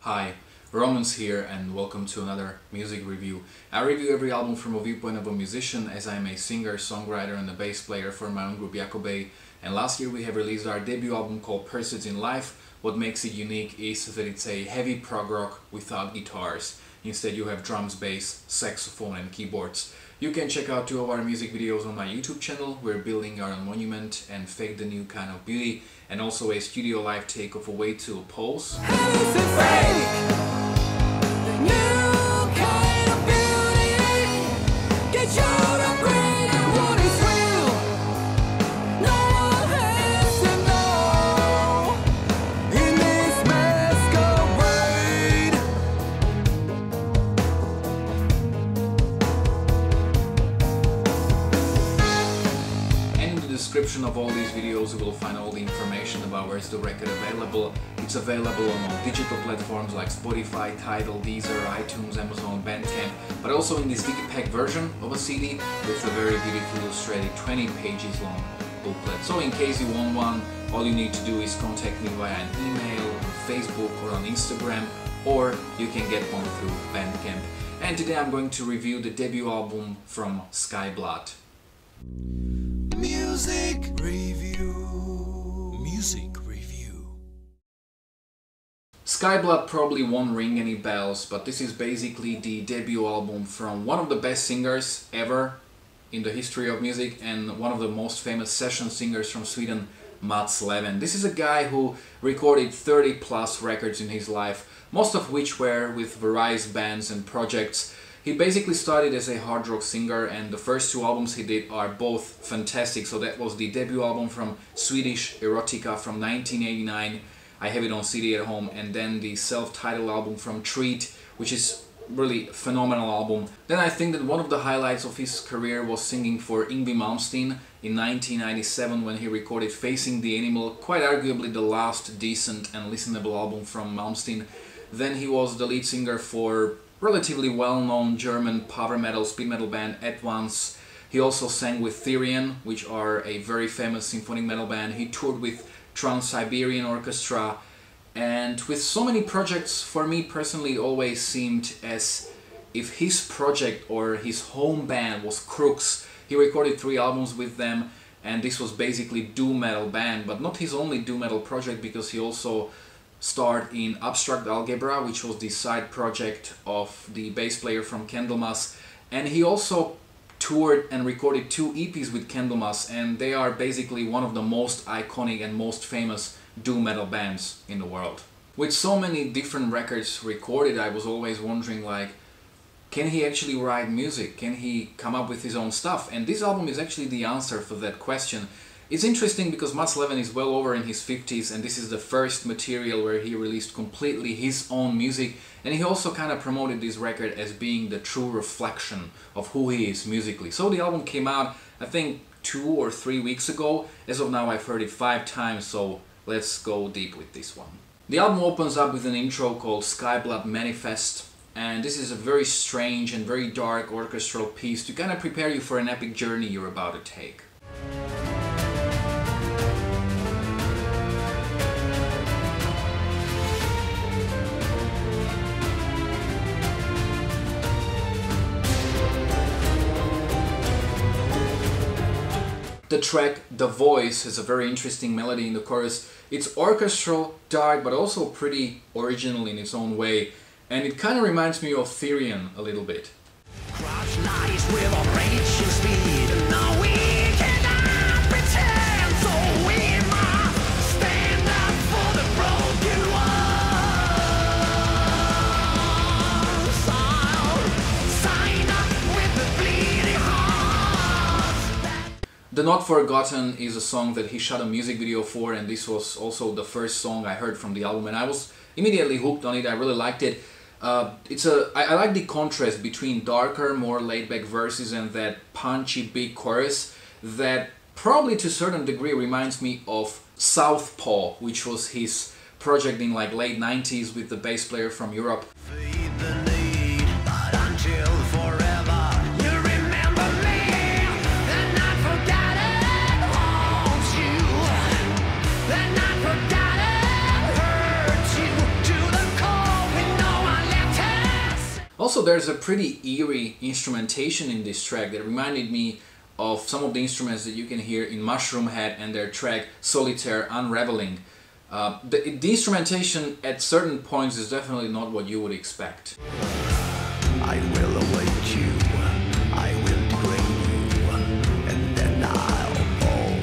Hi, Romans here and welcome to another music review. I review every album from a viewpoint of a musician, as I'm a singer, songwriter and a bass player for my own group Jakobe. And last year we have released our debut album called Pursuits in Life. What makes it unique is that it's a heavy prog rock without guitars. Instead you have drums, bass, saxophone and keyboards. You can check out 2 of our music videos on my YouTube channel. We're building our own monument and Fake the New Kind of Beauty, and also a studio live take of A Way to Oppose. Description of all these videos you will find all the information about where is the record available. It's available on all digital platforms like Spotify, Tidal, Deezer, iTunes, Amazon, Bandcamp, but also in this digipack version of a CD with a very beautifully illustrated 20 pages long booklet. So in case you want one, all you need to do is contact me via an email, on Facebook or on Instagram, or you can get one through Bandcamp. And today I'm going to review the debut album from Skyblood. Music review. Music review. Skyblood probably won't ring any bells, but this is basically the debut album from one of the best singers ever in the history of music and one of the most famous session singers from Sweden, Leven. This is a guy who recorded 30 plus records in his life, most of which were with various bands and projects. He basically started as a hard rock singer, and the first 2 albums he did are both fantastic. So that was the debut album from Swedish Erotica from 1989. I have it on CD at home, and then the self-titled album from Treat, which is really a phenomenal album. Then I think that one of the highlights of his career was singing for Yngwie Malmsteen in 1997 when he recorded Facing the Animal, quite arguably the last decent and listenable album from Malmsteen. Then he was the lead singer for relatively well-known German power metal, speed metal band Advance. He also sang with Therian, which are a very famous symphonic metal band. He toured with Trans-Siberian Orchestra, and with so many projects, for me personally it always seemed as if his project or his home band was Crooks. He recorded 3 albums with them, and this was basically doom metal band, but not his only doom metal project, because he also starred in Abstract Algebra, which was the side project of the bass player from Candlemas, and he also toured and recorded 2 EPs with Candlemas, and they are basically one of the most iconic and most famous doom metal bands in the world. With so many different records recorded, I was always wondering, like, can he actually write music? Can he come up with his own stuff? And this album is actually the answer for that question. It's interesting because Leven is well over in his 50s, and this is the first material where he released completely his own music, and he also kind of promoted this record as being the true reflection of who he is musically. So the album came out, I think, 2 or 3 weeks ago. As of now I've heard it 5 times, so let's go deep with this one. The album opens up with an intro called Skyblood Manifest, and this is a very strange and very dark orchestral piece to kind of prepare you for an epic journey you're about to take. The track The Voice has a very interesting melody in the chorus. It's orchestral, dark, but also pretty original in its own way, and it kind of reminds me of Therian a little bit. Crouch lies with a raging speed. No, we cannot pretend, so we must stand up for the broken ones. I'll sign up with the bleeding hearts. The Not Forgotten is a song that he shot a music video for, and this was also the first song I heard from the album, and I was immediately hooked on it. I really liked it. I like the contrast between darker, more laid-back verses and that punchy big chorus that probably to a certain degree reminds me of Southpaw, which was his project in like late 90s with the bass player from Europe. Feed the need, but until forever, you remember me, and not forgotten haunts you, and not forgotten hurts you to the core. Also, there's a pretty eerie instrumentation in this track that reminded me of some of the instruments that you can hear in Mushroom Head and their track Solitaire Unraveling. The instrumentation at certain points is definitely not what you would expect. I will await you, I will degrade you, and then I'll fall.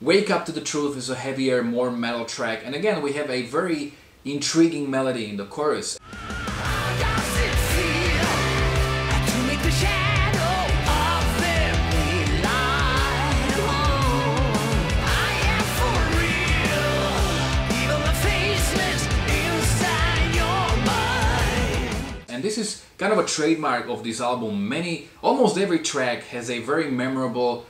Wake Up to the Truth is a heavier, more metal track, and again we have a very intriguing melody in the chorus. And this is kind of a trademark of this album. Almost every track has a very memorable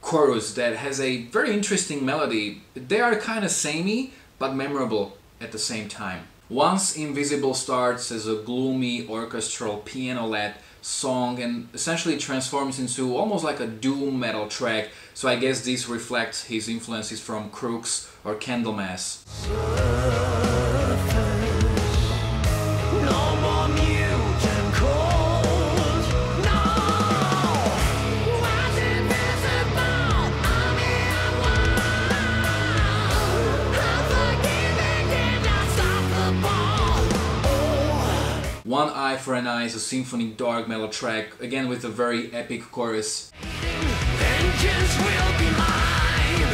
chorus that has a very interesting melody. They are kind of samey, but memorable at the same time. Once Invisible starts as a gloomy orchestral piano-led song and essentially transforms into almost like a doom metal track, so I guess this reflects his influences from Crooks or Candlemass. One Eye for an Eye is a symphonic dark metal track, again with a very epic chorus. Vengeance will be mine.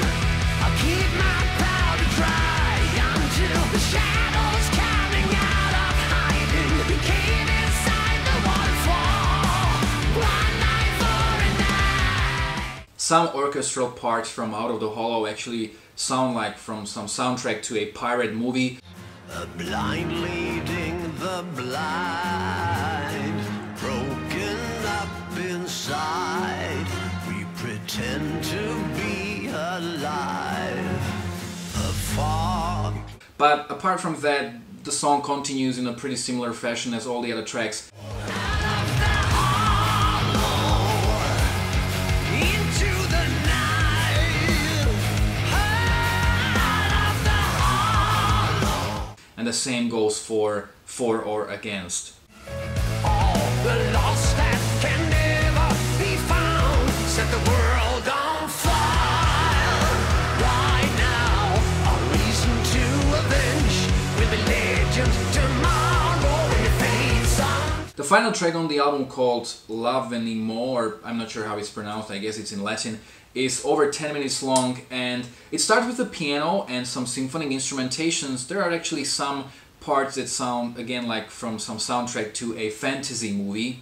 I'll keep my powder dry until the shadows coming out of hiding became inside the waterfall. One night for an eye. Some orchestral parts from Out of the Hollow actually sound like from some soundtrack to a pirate movie. The blind leading the blind, broken up inside, we pretend to be alive. The fog. But apart from that, the song continues in a pretty similar fashion as all the other tracks. And the same goes for or Against. All the lost that can never be found, set the world on fire. Right now, a reason to avenge will be legend tomorrow when it fades on. The final track on the album, called Love Anymore, I'm not sure how it's pronounced, I guess it's in Latin, is over 10 minutes long, and it starts with a piano and some symphonic instrumentations. There are actually some parts that sound again like from some soundtrack to a fantasy movie.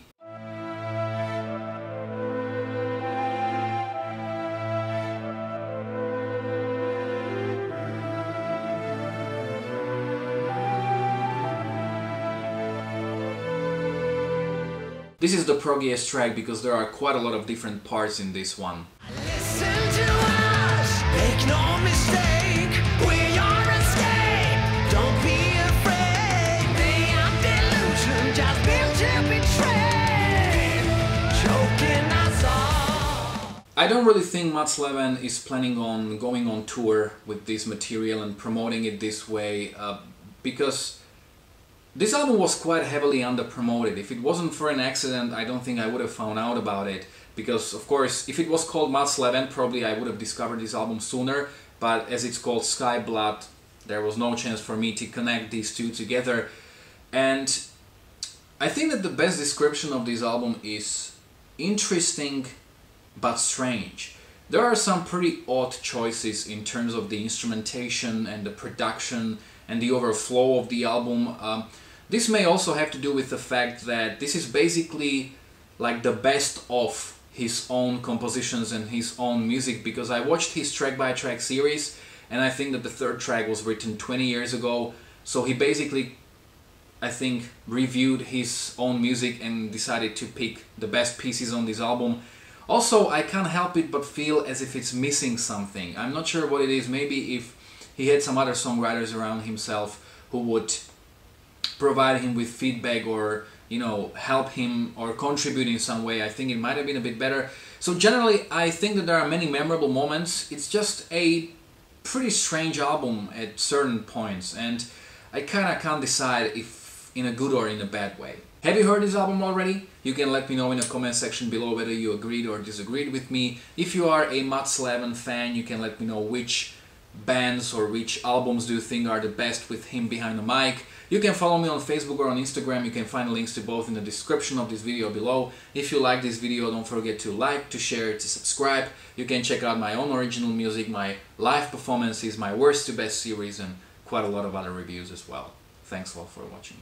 This is the proggiest track because there are quite a lot of different parts in this one. Listen to us, make no mistake, we are escape. Don't be afraid, they are delusion, just built to betray, choking us all. I don't really think Leven is planning on going on tour with this material and promoting it this way, because this album was quite heavily under-promoted. If it wasn't for an accident, I don't think I would have found out about it. Because, of course, if it was called Leven, probably I would have discovered this album sooner. But as it's called Skyblood, there was no chance for me to connect these two together. And I think that the best description of this album is interesting but strange. There are some pretty odd choices in terms of the instrumentation and the production and the overflow of the album. This may also have to do with the fact that this is basically like the best of his own compositions and his own music, because I watched his track-by-track series and I think that the third track was written 20 years ago. So he basically, I think, reviewed his own music and decided to pick the best pieces on this album. Also, I can't help it but feel as if it's missing something. I'm not sure what it is. Maybe if he had some other songwriters around himself who would provide him with feedback or, you know, help him or contribute in some way, I think it might have been a bit better. So generally, I think that there are many memorable moments. It's just a pretty strange album at certain points, and I kind of can't decide if in a good or in a bad way. Have you heard this album already? You can let me know in the comment section below whether you agreed or disagreed with me. If you are a Leven fan, you can let me know which bands or which albums do you think are the best with him behind the mic. You can follow me on Facebook or on Instagram. You can find links to both in the description of this video below. If you like this video, don't forget to like, to share, to subscribe. You can check out my own original music, my live performances, my worst to best series, and quite a lot of other reviews as well. Thanks a lot for watching.